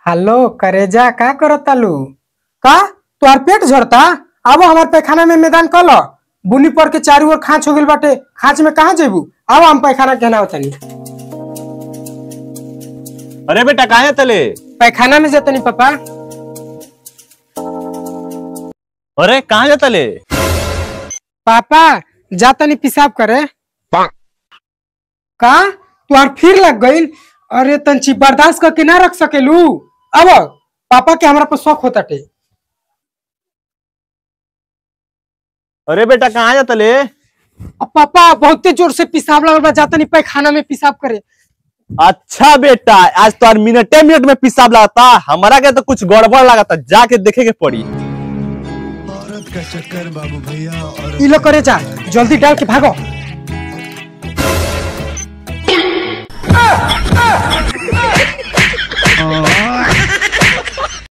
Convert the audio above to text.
Hello करेजा का करतालू का तोर पेट झड़ता। अब हमार पैखाना में मैदान कल बुनी पर के चारों ओर खाँच हो गइल बाटे। खाँच में कहाँ जेबू? अब हम पैखाना कहना होतनी। अरे बेटा कहाँ तले? पैखाना में जतनी पापा। अरे कहाँ जाता ले? पापा जातनी पेशाब करे। का तुहार फिर लग गइल? अरे तंची बर्दाश्त करके ना रख सकेलू। अब पापा के हमरा पर शौक होता टे। अरे बेटा कहाँ जाता ले? अब पापा बहुते जोर से पेशाब लगल बा, जातनी पैखाना में पेशाब करे। अच्छा बेटा आज तो मिनटे मिनट में पेशाब लगाता, हमारा के तो कुछ गड़बड़ लगाता, जाके देखे के पड़ी। औरत का चक्कर बाबू भैया। इलो करे जा, जल्दी डाल के भागो।